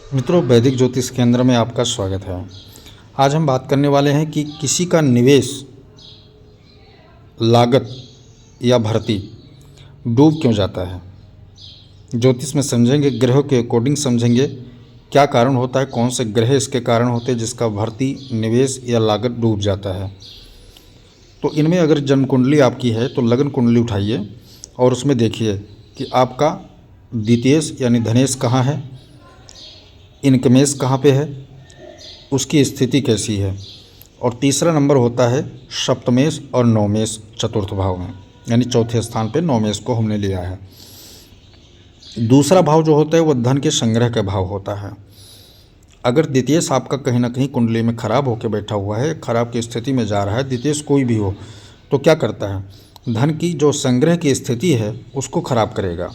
मित्रों, वैदिक ज्योतिष केंद्र में आपका स्वागत है। आज हम बात करने वाले हैं कि किसी का निवेश, लागत या भर्ती डूब क्यों जाता है। ज्योतिष में समझेंगे, ग्रहों के अकॉर्डिंग समझेंगे क्या कारण होता है, कौन से ग्रह इसके कारण होते हैं जिसका भर्ती, निवेश या लागत डूब जाता है। तो इनमें अगर जन्म कुंडली आपकी है तो लग्न कुंडली उठाइए और उसमें देखिए कि आपका द्वितीयेश यानी धनेश कहाँ है, इनकमेश कहाँ पे है, उसकी स्थिति कैसी है। और तीसरा नंबर होता है सप्तमेश और नवमेश चतुर्थ भाव में, यानी चौथे स्थान पे नवमेश को हमने लिया है। दूसरा भाव जो होता है वो धन के संग्रह का भाव होता है। अगर द्वितीयेश आपका कहीं ना कहीं कुंडली में खराब होकर बैठा हुआ है, खराब की स्थिति में जा रहा है, द्वितीयेश कोई भी हो, तो क्या करता है, धन की जो संग्रह की स्थिति है उसको खराब करेगा।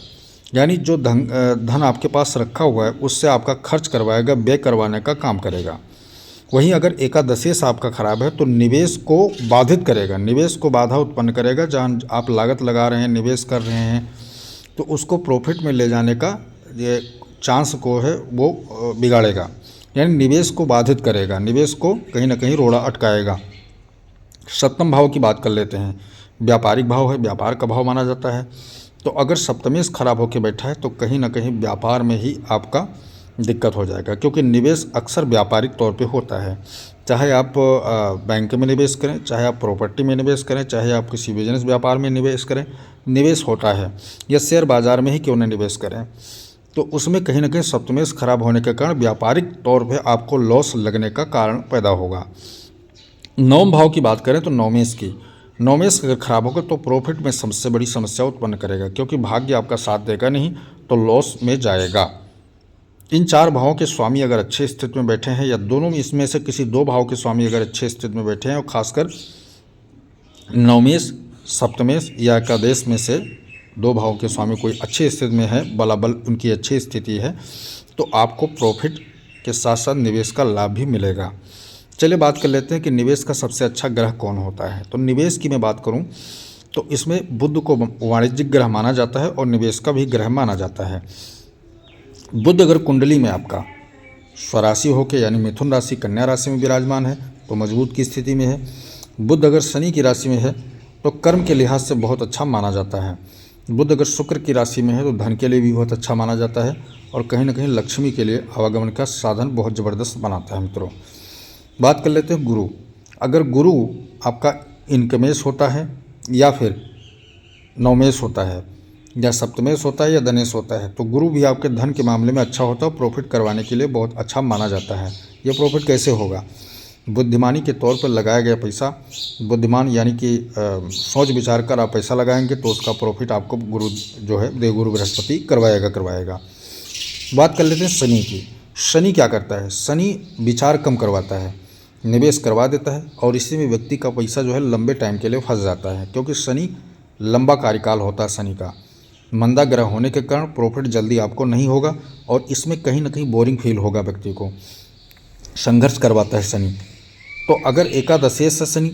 यानी जो धन आपके पास रखा हुआ है उससे आपका खर्च करवाएगा, व्यय करवाने का काम करेगा। वहीं अगर एकादशेश आपका खराब है तो निवेश को बाधित करेगा, निवेश को बाधा उत्पन्न करेगा। जहाँ आप लागत लगा रहे हैं, निवेश कर रहे हैं, तो उसको प्रॉफिट में ले जाने का ये चांस को है वो बिगाड़ेगा, यानी निवेश को बाधित करेगा, निवेश को कहीं ना कहीं रोड़ा अटकाएगा। सप्तम भाव की बात कर लेते हैं। व्यापारिक भाव है, व्यापार का भाव माना जाता है। तो अगर सप्तमेश खराब होकर बैठा है तो कहीं ना कहीं व्यापार में ही आपका दिक्कत हो जाएगा, क्योंकि निवेश अक्सर व्यापारिक तौर पे होता है। चाहे आप बैंक में निवेश करें, चाहे आप प्रॉपर्टी में निवेश करें, चाहे आप किसी बिजनेस व्यापार में निवेश करें, निवेश होता है। या शेयर बाज़ार में ही क्यों न निवेश करें, तो उसमें कहीं ना कहीं सप्तमेश खराब होने के कारण व्यापारिक तौर पे आपको लॉस लगने का कारण पैदा होगा। नवम भाव की बात करें तो नवमेश की, नवमेश अगर खराब होगा तो प्रॉफिट में सबसे बड़ी समस्या उत्पन्न करेगा, क्योंकि भाग्य आपका साथ देगा नहीं तो लॉस में जाएगा। इन चार भावों के स्वामी अगर अच्छे स्थिति में बैठे हैं, या दोनों में इसमें से किसी दो भाव के स्वामी अगर अच्छे स्थिति में बैठे हैं, और खासकर नवमेश, सप्तमेश या एकादश में से दो भाव के स्वामी कोई अच्छी स्थिति में है, बलाबल उनकी अच्छी स्थिति है, तो आपको प्रॉफिट के साथ साथ निवेश का लाभ भी मिलेगा। चलिए बात कर लेते हैं कि निवेश का सबसे अच्छा ग्रह कौन होता है। तो निवेश की मैं बात करूं तो इसमें बुध को वाणिज्यिक ग्रह माना जाता है और निवेश का भी ग्रह माना जाता है। बुध अगर कुंडली में आपका स्वराशि होकर यानी मिथुन राशि, कन्या राशि में विराजमान है तो मजबूत की स्थिति में है। बुध अगर शनि की राशि में है तो कर्म के लिहाज से बहुत अच्छा माना जाता है। बुध अगर शुक्र की राशि में है तो धन के लिए भी बहुत अच्छा माना जाता है, और कहीं ना कहीं लक्ष्मी के लिए आवागमन का साधन बहुत ज़बरदस्त बनाता है। मित्रों, बात कर लेते हैं गुरु। अगर गुरु आपका इनकमेश होता है, या फिर नवमेश होता है, या सप्तमेश होता है, या धनेश होता है, तो गुरु भी आपके धन के मामले में अच्छा होता है, प्रॉफिट करवाने के लिए बहुत अच्छा माना जाता है। ये प्रॉफिट कैसे होगा, बुद्धिमानी के तौर पर लगाया गया पैसा, बुद्धिमान यानी कि सोच विचार कर आप पैसा लगाएंगे तो उसका प्रॉफिट आपको गुरु जो है देवगुरु बृहस्पति करवाएगा। बात कर लेते हैं शनि की। शनि क्या करता है, शनि विचार कम करवाता है, निवेश करवा देता है, और इसी में व्यक्ति का पैसा जो है लंबे टाइम के लिए फंस जाता है, क्योंकि शनि लंबा कार्यकाल होता है शनि का। मंदा ग्रह होने के कारण प्रॉफिट जल्दी आपको नहीं होगा, और इसमें कहीं ना कहीं बोरिंग फील होगा, व्यक्ति को संघर्ष करवाता है शनि। तो अगर एकादशेश से शनि,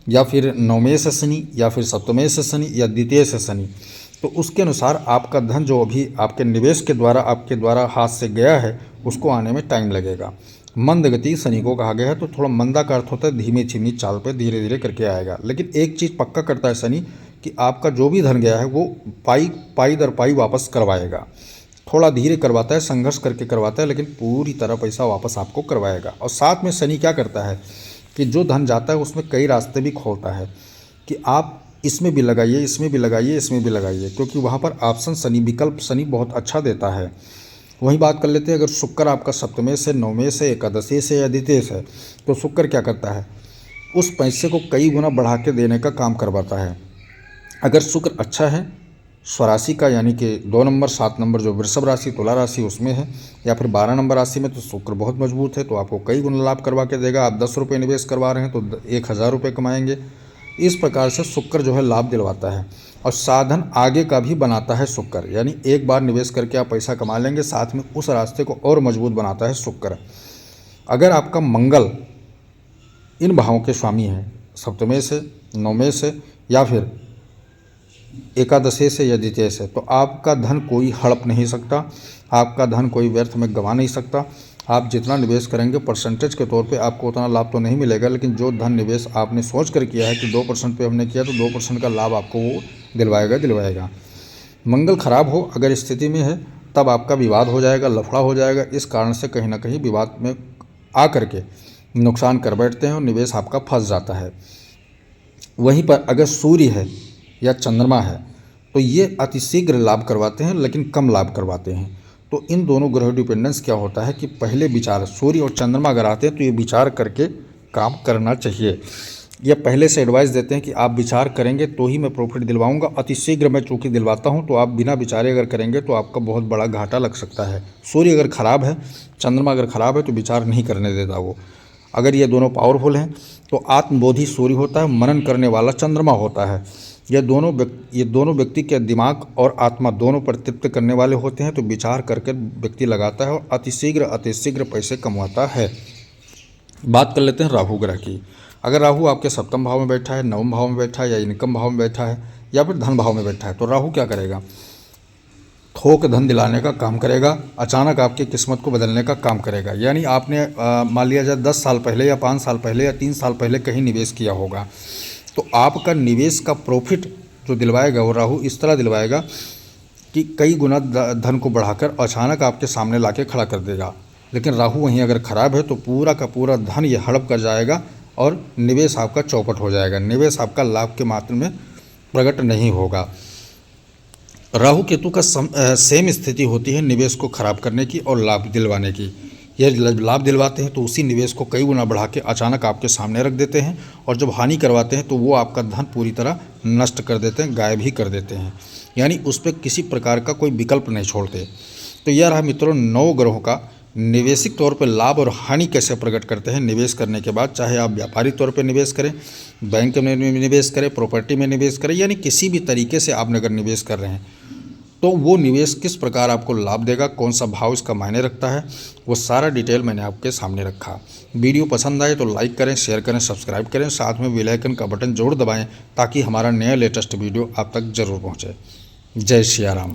या फिर नवमेश से शनि, या फिर सप्तमेश से शनि, या द्वितीय से शनि, तो उसके अनुसार आपका धन जो अभी आपके निवेश के द्वारा आपके द्वारा हाथ से गया है उसको आने में टाइम लगेगा। मंद गति शनि को कहा गया है, तो थोड़ा मंदा का अर्थ होता है धीमी धीमी चाल पे धीरे धीरे करके आएगा। लेकिन एक चीज़ पक्का करता है शनि कि आपका जो भी धन गया है वो पाई दर पाई वापस करवाएगा। थोड़ा धीरे करवाता है, संघर्ष करके करवाता है, लेकिन पूरी तरह पैसा वापस आपको करवाएगा। और साथ में शनि क्या करता है कि जो धन जाता है उसमें कई रास्ते भी खोलता है कि आप इसमें भी लगाइए, इसमें भी लगाइए, इसमें भी लगाइए, क्योंकि वहाँ पर ऑप्शन शनि, विकल्प शनि बहुत अच्छा देता है। वहीं बात कर लेते हैं, अगर शुक्र आपका सप्तमेश से, नवमेश से, एकादशी से या द्वितीय से, तो शुक्र क्या करता है, उस पैसे को कई गुना बढ़ा के देने का काम करवाता है। अगर शुक्र अच्छा है स्वराशि का, यानी कि 2 नंबर 7 नंबर जो वृषभ राशि, तुला राशि उसमें है, या फिर 12 नंबर राशि में, तो शुक्र बहुत मजबूत है, तो आपको कई गुना लाभ करवा के देगा। आप 10 रुपये निवेश करवा रहे हैं तो 1000 रुपये कमाएंगे। इस प्रकार से शुक्र जो है लाभ दिलवाता है, और साधन आगे का भी बनाता है शुक्र, यानी एक बार निवेश करके आप पैसा कमा लेंगे, साथ में उस रास्ते को और मजबूत बनाता है शुक्र। अगर आपका मंगल इन भावों के स्वामी हैं, सप्तमेश से, नवमेश से, या फिर एकादशी से या द्वितीय से, तो आपका धन कोई हड़प नहीं सकता, आपका धन कोई व्यर्थ में गंवा नहीं सकता। आप जितना निवेश करेंगे परसेंटेज के तौर पे आपको उतना लाभ तो नहीं मिलेगा, लेकिन जो धन निवेश आपने सोच कर किया है कि 2% पे हमने किया तो 2% का लाभ आपको वो दिलवाएगा। मंगल खराब हो अगर स्थिति में है तब आपका विवाद हो जाएगा, लफड़ा हो जाएगा। इस कारण से कहीं ना कहीं विवाद में आ करके नुकसान कर बैठते हैं और निवेश आपका फंस जाता है। वहीं पर अगर सूर्य है या चंद्रमा है तो ये अतिशीघ्र लाभ करवाते हैं, लेकिन कम लाभ करवाते हैं। तो इन दोनों ग्रह डिपेंडेंस क्या होता है कि पहले विचार, सूर्य और चंद्रमा अगर आते हैं तो ये विचार करके काम करना चाहिए। ये पहले से एडवाइस देते हैं कि आप विचार करेंगे तो ही मैं प्रॉफिट दिलवाऊंगा, अतिशीघ्र मैं चूँकि दिलवाता हूँ तो आप बिना विचारे अगर करेंगे तो आपका बहुत बड़ा घाटा लग सकता है। सूर्य अगर खराब है, चंद्रमा अगर खराब है तो विचार नहीं करने देता वो। अगर ये दोनों पावरफुल हैं तो आत्मबोधी सूर्य होता है, मनन करने वाला चंद्रमा होता है। ये दोनों व्यक्ति के दिमाग और आत्मा दोनों पर तृप्त करने वाले होते हैं। तो विचार करके व्यक्ति लगाता है और अतिशीघ्र पैसे कमाता है। बात कर लेते हैं राहु ग्रह की। अगर राहु आपके सप्तम भाव में बैठा है, नवम भाव में बैठा है, या इनकम भाव में बैठा है, या फिर धन भाव में बैठा है, तो राहु क्या करेगा? थोक धन दिलाने का काम करेगा, अचानक आपकी किस्मत को बदलने का काम करेगा। यानी आपने मान लिया जाए 10 साल पहले या 5 साल पहले या 3 साल पहले कहीं निवेश किया होगा, तो आपका निवेश का प्रॉफिट जो दिलवाएगा वो राहु इस तरह दिलवाएगा कि कई गुना धन को बढ़ाकर अचानक आपके सामने लाके खड़ा कर देगा। लेकिन राहु वहीं अगर खराब है तो पूरा का पूरा धन ये हड़प कर जाएगा और निवेश आपका चौपट हो जाएगा। निवेश आपका लाभ के मात्रा में प्रकट नहीं होगा। राहु केतु का सेम स्थिति होती है निवेश को खराब करने की और लाभ दिलवाने की। ये लाभ दिलवाते हैं तो उसी निवेश को कई गुना बढ़ा के अचानक आपके सामने रख देते हैं, और जब हानि करवाते हैं तो वो आपका धन पूरी तरह नष्ट कर देते हैं, गायब ही कर देते हैं। यानी उस पर किसी प्रकार का कोई विकल्प नहीं छोड़ते। तो यह रहा मित्रों 9 ग्रहों का निवेशिक तौर पर लाभ और हानि कैसे प्रकट करते हैं निवेश करने के बाद। चाहे आप व्यापारिक तौर पर निवेश करें, बैंक में निवेश करें, प्रॉपर्टी में निवेश करें, यानी किसी भी तरीके से आप अगर निवेश कर रहे हैं तो वो निवेश किस प्रकार आपको लाभ देगा, कौन सा भाव इसका मायने रखता है, वो सारा डिटेल मैंने आपके सामने रखा। वीडियो पसंद आए तो लाइक करें, शेयर करें, सब्सक्राइब करें, साथ में बेल आइकन का बटन जरूर दबाएं ताकि हमारा नया लेटेस्ट वीडियो आप तक जरूर पहुंचे। जय सिया राम।